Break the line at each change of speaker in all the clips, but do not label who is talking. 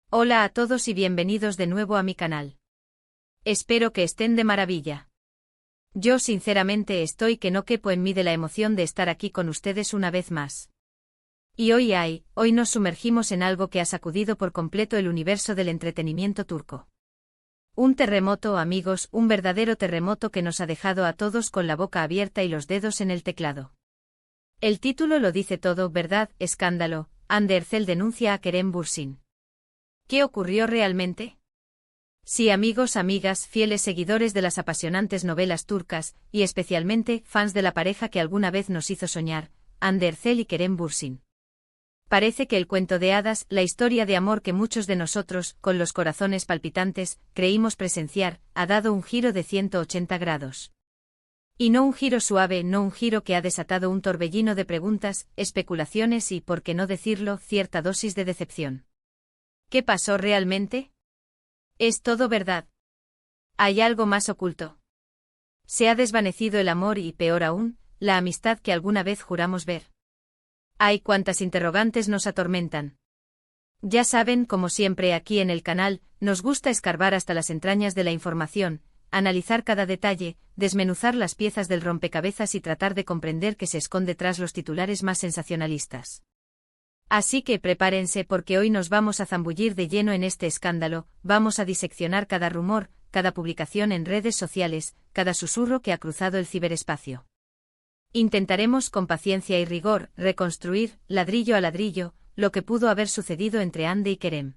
Hola a todos y bienvenidos de nuevo a mi canal. Espero que estén de maravilla. Yo sinceramente estoy que no quepo en mí de la emoción de estar aquí con ustedes una vez más. Y hoy nos sumergimos en algo que ha sacudido por completo el universo del entretenimiento turco. Un terremoto, amigos, un verdadero terremoto que nos ha dejado a todos con la boca abierta y los dedos en el teclado. El título lo dice todo, ¿verdad? Escándalo. Hande Erçel denuncia a Kerem Bürsin. ¿Qué ocurrió realmente? Sí, amigos, amigas, fieles seguidores de las apasionantes novelas turcas, y especialmente fans de la pareja que alguna vez nos hizo soñar, Hande Erçel y Kerem Bürsin. Parece que el cuento de hadas, la historia de amor que muchos de nosotros, con los corazones palpitantes, creímos presenciar, ha dado un giro de 180 grados. Y no un giro suave, no un giro que ha desatado un torbellino de preguntas, especulaciones y, por qué no decirlo, cierta dosis de decepción. ¿Qué pasó realmente? ¿Es todo verdad? ¿Hay algo más oculto? ¿Se ha desvanecido el amor y, peor aún, la amistad que alguna vez juramos ver? ¡Ay, cuántas interrogantes nos atormentan! Ya saben, como siempre aquí en el canal, nos gusta escarbar hasta las entrañas de la información, analizar cada detalle, desmenuzar las piezas del rompecabezas y tratar de comprender qué se esconde tras los titulares más sensacionalistas. Así que prepárense porque hoy nos vamos a zambullir de lleno en este escándalo, vamos a diseccionar cada rumor, cada publicación en redes sociales, cada susurro que ha cruzado el ciberespacio. Intentaremos con paciencia y rigor reconstruir, ladrillo a ladrillo, lo que pudo haber sucedido entre Hande y Kerem.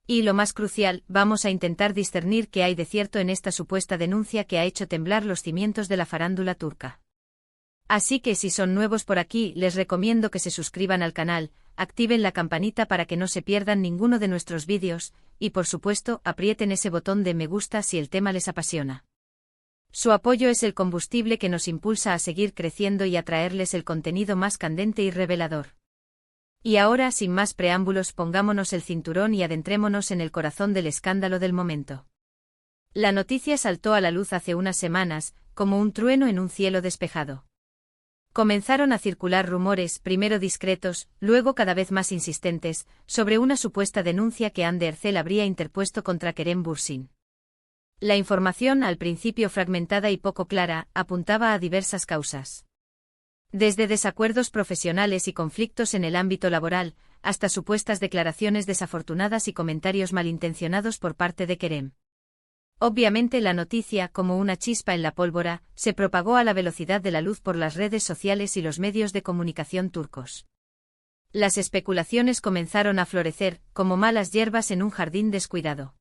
Y lo más crucial, vamos a intentar discernir qué hay de cierto en esta supuesta denuncia que ha hecho temblar los cimientos de la farándula turca. Así que si son nuevos por aquí, les recomiendo que se suscriban al canal, activen la campanita para que no se pierdan ninguno de nuestros vídeos, y por supuesto, aprieten ese botón de me gusta si el tema les apasiona. Su apoyo es el combustible que nos impulsa a seguir creciendo y a traerles el contenido más candente y revelador. Y ahora, sin más preámbulos, pongámonos el cinturón y adentrémonos en el corazón del escándalo del momento. La noticia saltó a la luz hace unas semanas, como un trueno en un cielo despejado. Comenzaron a circular rumores, primero discretos, luego cada vez más insistentes, sobre una supuesta denuncia que Hande Erçel habría interpuesto contra Kerem Bürsin. La información, al principio fragmentada y poco clara, apuntaba a diversas causas. Desde desacuerdos profesionales y conflictos en el ámbito laboral, hasta supuestas declaraciones desafortunadas y comentarios malintencionados por parte de Kerem. Obviamente la noticia, como una chispa en la pólvora, se propagó a la velocidad de la luz por las redes sociales y los medios de comunicación turcos. Las especulaciones comenzaron a florecer, como malas hierbas en un jardín descuidado.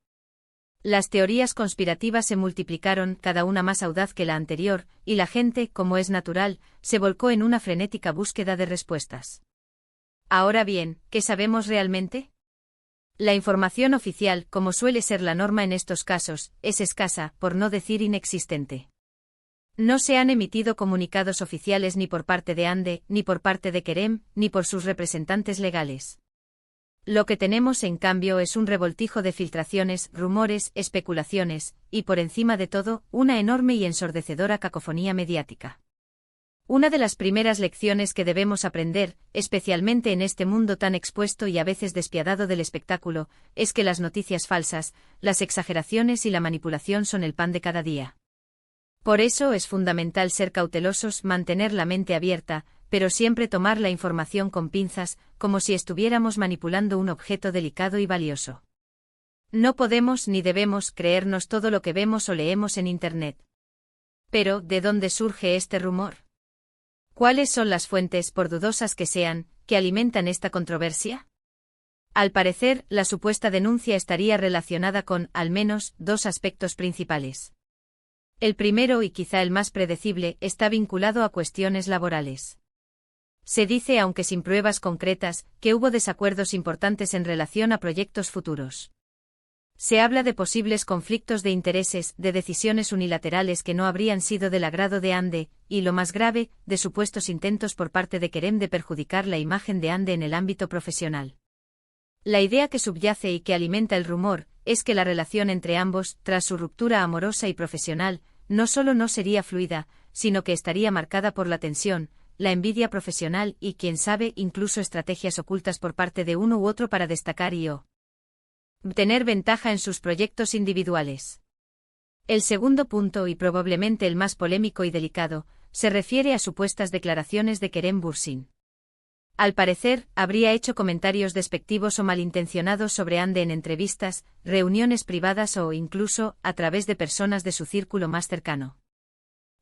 Las teorías conspirativas se multiplicaron, cada una más audaz que la anterior, y la gente, como es natural, se volcó en una frenética búsqueda de respuestas. Ahora bien, ¿qué sabemos realmente? La información oficial, como suele ser la norma en estos casos, es escasa, por no decir inexistente. No se han emitido comunicados oficiales ni por parte de Hande, ni por parte de Kerem, ni por sus representantes legales. Lo que tenemos en cambio es un revoltijo de filtraciones, rumores, especulaciones, y por encima de todo, una enorme y ensordecedora cacofonía mediática. Una de las primeras lecciones que debemos aprender, especialmente en este mundo tan expuesto y a veces despiadado del espectáculo, es que las noticias falsas, las exageraciones y la manipulación son el pan de cada día. Por eso es fundamental ser cautelosos, mantener la mente abierta, pero siempre tomar la información con pinzas, como si estuviéramos manipulando un objeto delicado y valioso. No podemos ni debemos creernos todo lo que vemos o leemos en Internet. Pero, ¿de dónde surge este rumor? ¿Cuáles son las fuentes, por dudosas que sean, que alimentan esta controversia? Al parecer, la supuesta denuncia estaría relacionada con, al menos, dos aspectos principales. El primero y quizá el más predecible, está vinculado a cuestiones laborales. Se dice, aunque sin pruebas concretas, que hubo desacuerdos importantes en relación a proyectos futuros. Se habla de posibles conflictos de intereses, de decisiones unilaterales que no habrían sido del agrado de Hande, y lo más grave, de supuestos intentos por parte de Kerem de perjudicar la imagen de Hande en el ámbito profesional. La idea que subyace y que alimenta el rumor, es que la relación entre ambos, tras su ruptura amorosa y profesional, no solo no sería fluida, sino que estaría marcada por la tensión, la envidia profesional y, quién sabe, incluso estrategias ocultas por parte de uno u otro para destacar y tener ventaja en sus proyectos individuales. El segundo punto, y probablemente el más polémico y delicado, se refiere a supuestas declaraciones de Kerem Bürsin. Al parecer, habría hecho comentarios despectivos o malintencionados sobre Hande en entrevistas, reuniones privadas o incluso a través de personas de su círculo más cercano.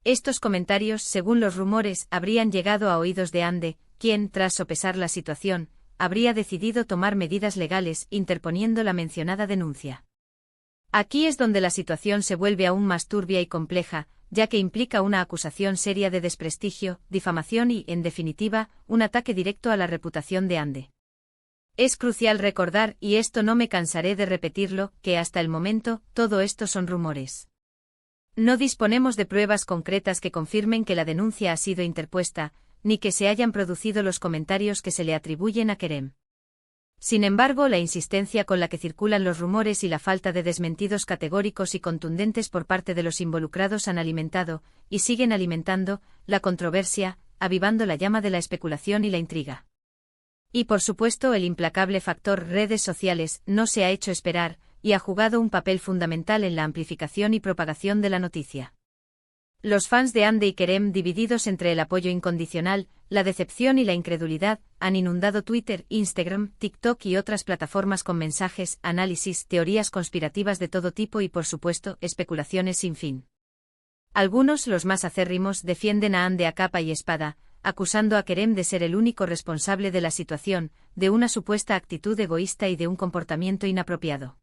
Estos comentarios, según los rumores, habrían llegado a oídos de Hande, quien, tras sopesar la situación, habría decidido tomar medidas legales interponiendo la mencionada denuncia. Aquí es donde la situación se vuelve aún más turbia y compleja, ya que implica una acusación seria de desprestigio, difamación y, en definitiva, un ataque directo a la reputación de Hande. Es crucial recordar, y esto no me cansaré de repetirlo, que hasta el momento, todo esto son rumores. No disponemos de pruebas concretas que confirmen que la denuncia ha sido interpuesta, ni que se hayan producido los comentarios que se le atribuyen a Kerem. Sin embargo, la insistencia con la que circulan los rumores y la falta de desmentidos categóricos y contundentes por parte de los involucrados han alimentado, y siguen alimentando, la controversia, avivando la llama de la especulación y la intriga. Y por supuesto, el implacable factor redes sociales no se ha hecho esperar, y ha jugado un papel fundamental en la amplificación y propagación de la noticia. Los fans de Hande y Kerem, divididos entre el apoyo incondicional, la decepción y la incredulidad, han inundado Twitter, Instagram, TikTok y otras plataformas con mensajes, análisis, teorías conspirativas de todo tipo y, por supuesto, especulaciones sin fin. Algunos, los más acérrimos, defienden a Hande a capa y espada, acusando a Kerem de ser el único responsable de la situación, de una supuesta actitud egoísta y de un comportamiento inapropiado.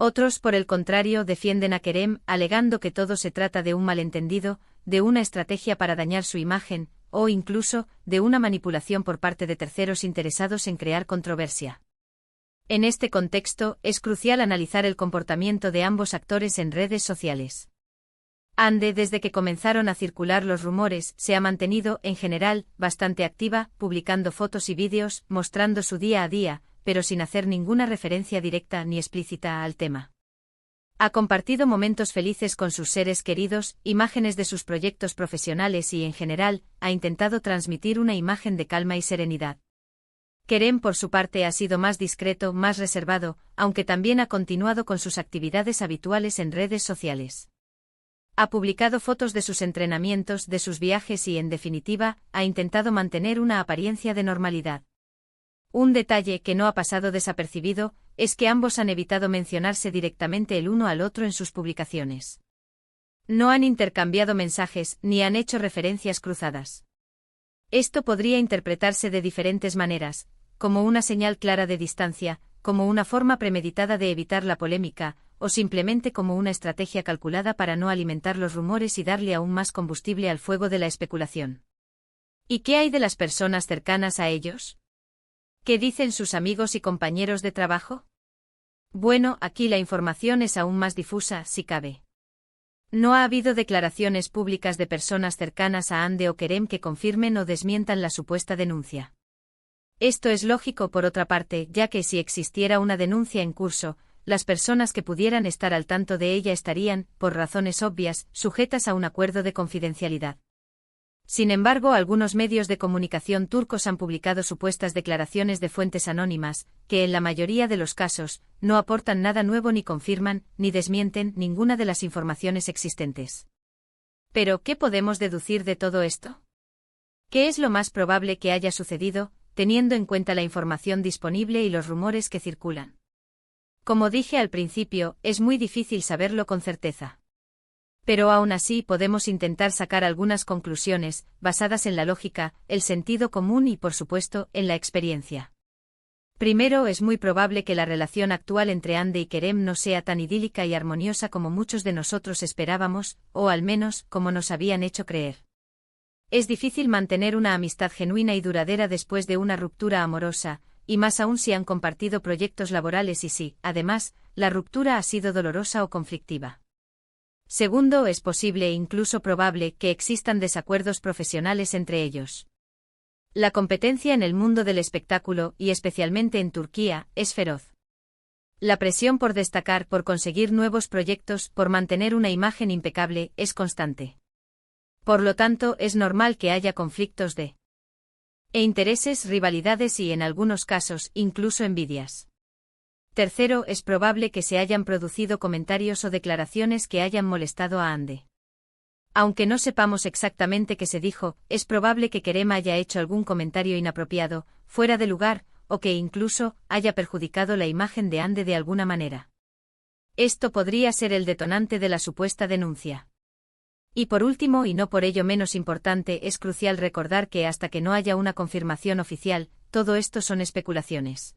Otros, por el contrario, defienden a Kerem, alegando que todo se trata de un malentendido, de una estrategia para dañar su imagen, o incluso, de una manipulación por parte de terceros interesados en crear controversia. En este contexto, es crucial analizar el comportamiento de ambos actores en redes sociales. Hande, desde que comenzaron a circular los rumores, se ha mantenido, en general, bastante activa, publicando fotos y vídeos, mostrando su día a día, pero sin hacer ninguna referencia directa ni explícita al tema. Ha compartido momentos felices con sus seres queridos, imágenes de sus proyectos profesionales y, en general, ha intentado transmitir una imagen de calma y serenidad. Kerem, por su parte, ha sido más discreto, más reservado, aunque también ha continuado con sus actividades habituales en redes sociales. Ha publicado fotos de sus entrenamientos, de sus viajes y, en definitiva, ha intentado mantener una apariencia de normalidad. Un detalle que no ha pasado desapercibido es que ambos han evitado mencionarse directamente el uno al otro en sus publicaciones. No han intercambiado mensajes ni han hecho referencias cruzadas. Esto podría interpretarse de diferentes maneras, como una señal clara de distancia, como una forma premeditada de evitar la polémica, o simplemente como una estrategia calculada para no alimentar los rumores y darle aún más combustible al fuego de la especulación. ¿Y qué hay de las personas cercanas a ellos? ¿Qué dicen sus amigos y compañeros de trabajo? Bueno, aquí la información es aún más difusa, si cabe. No ha habido declaraciones públicas de personas cercanas a Hande o Kerem que confirmen o desmientan la supuesta denuncia. Esto es lógico por otra parte, ya que si existiera una denuncia en curso, las personas que pudieran estar al tanto de ella estarían, por razones obvias, sujetas a un acuerdo de confidencialidad. Sin embargo, algunos medios de comunicación turcos han publicado supuestas declaraciones de fuentes anónimas, que en la mayoría de los casos, no aportan nada nuevo ni confirman, ni desmienten ninguna de las informaciones existentes. Pero, ¿qué podemos deducir de todo esto? ¿Qué es lo más probable que haya sucedido, teniendo en cuenta la información disponible y los rumores que circulan? Como dije al principio, es muy difícil saberlo con certeza. Pero aún así podemos intentar sacar algunas conclusiones, basadas en la lógica, el sentido común y, por supuesto, en la experiencia. Primero, es muy probable que la relación actual entre Hande y Kerem no sea tan idílica y armoniosa como muchos de nosotros esperábamos, o al menos, como nos habían hecho creer. Es difícil mantener una amistad genuina y duradera después de una ruptura amorosa, y más aún si han compartido proyectos laborales y si, además, la ruptura ha sido dolorosa o conflictiva. Segundo, es posible e incluso probable que existan desacuerdos profesionales entre ellos. La competencia en el mundo del espectáculo, y especialmente en Turquía, es feroz. La presión por destacar, por conseguir nuevos proyectos, por mantener una imagen impecable, es constante. Por lo tanto, es normal que haya conflictos de intereses, rivalidades y, en algunos casos, incluso envidias. Tercero, es probable que se hayan producido comentarios o declaraciones que hayan molestado a Ande. Aunque no sepamos exactamente qué se dijo, es probable que Kerem haya hecho algún comentario inapropiado, fuera de lugar, o que incluso haya perjudicado la imagen de Ande de alguna manera. Esto podría ser el detonante de la supuesta denuncia. Y por último, y no por ello menos importante, es crucial recordar que hasta que no haya una confirmación oficial, todo esto son especulaciones.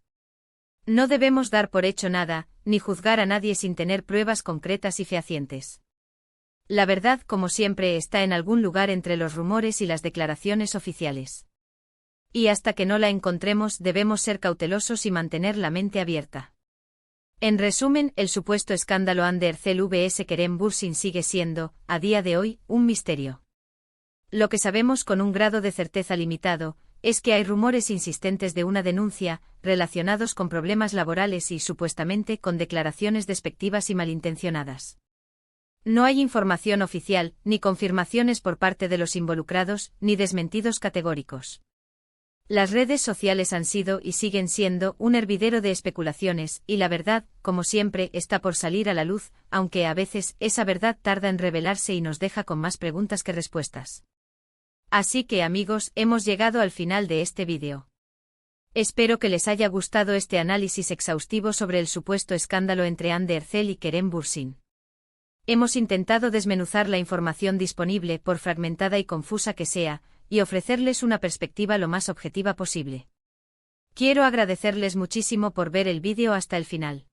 No debemos dar por hecho nada, ni juzgar a nadie sin tener pruebas concretas y fehacientes. La verdad, como siempre, está en algún lugar entre los rumores y las declaraciones oficiales. Y hasta que no la encontremos, debemos ser cautelosos y mantener la mente abierta. En resumen, el supuesto escándalo Hande Erçel vs Kerem Bürsin sigue siendo, a día de hoy, un misterio. Lo que sabemos con un grado de certeza limitado, es que hay rumores insistentes de una denuncia, relacionados con problemas laborales y, supuestamente, con declaraciones despectivas y malintencionadas. No hay información oficial, ni confirmaciones por parte de los involucrados, ni desmentidos categóricos. Las redes sociales han sido y siguen siendo un hervidero de especulaciones, y la verdad, como siempre, está por salir a la luz, aunque a veces esa verdad tarda en revelarse y nos deja con más preguntas que respuestas. Así que, amigos, hemos llegado al final de este vídeo. Espero que les haya gustado este análisis exhaustivo sobre el supuesto escándalo entre Hande Erçel y Kerem Bürsin. Hemos intentado desmenuzar la información disponible, por fragmentada y confusa que sea, y ofrecerles una perspectiva lo más objetiva posible. Quiero agradecerles muchísimo por ver el vídeo hasta el final.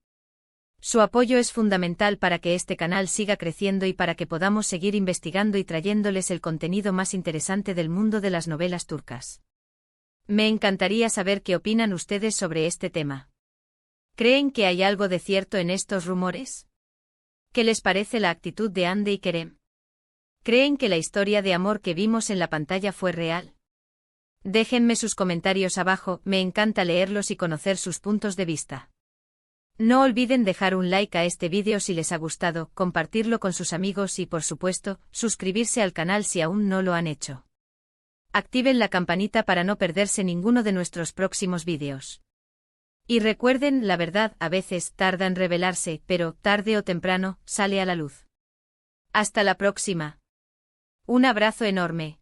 Su apoyo es fundamental para que este canal siga creciendo y para que podamos seguir investigando y trayéndoles el contenido más interesante del mundo de las novelas turcas. Me encantaría saber qué opinan ustedes sobre este tema. ¿Creen que hay algo de cierto en estos rumores? ¿Qué les parece la actitud de Hande y Kerem? ¿Creen que la historia de amor que vimos en la pantalla fue real? Déjenme sus comentarios abajo, me encanta leerlos y conocer sus puntos de vista. No olviden dejar un like a este vídeo si les ha gustado, compartirlo con sus amigos y, por supuesto, suscribirse al canal si aún no lo han hecho. Activen la campanita para no perderse ninguno de nuestros próximos vídeos. Y recuerden, la verdad a veces tarda en revelarse, pero tarde o temprano sale a la luz. Hasta la próxima. Un abrazo enorme.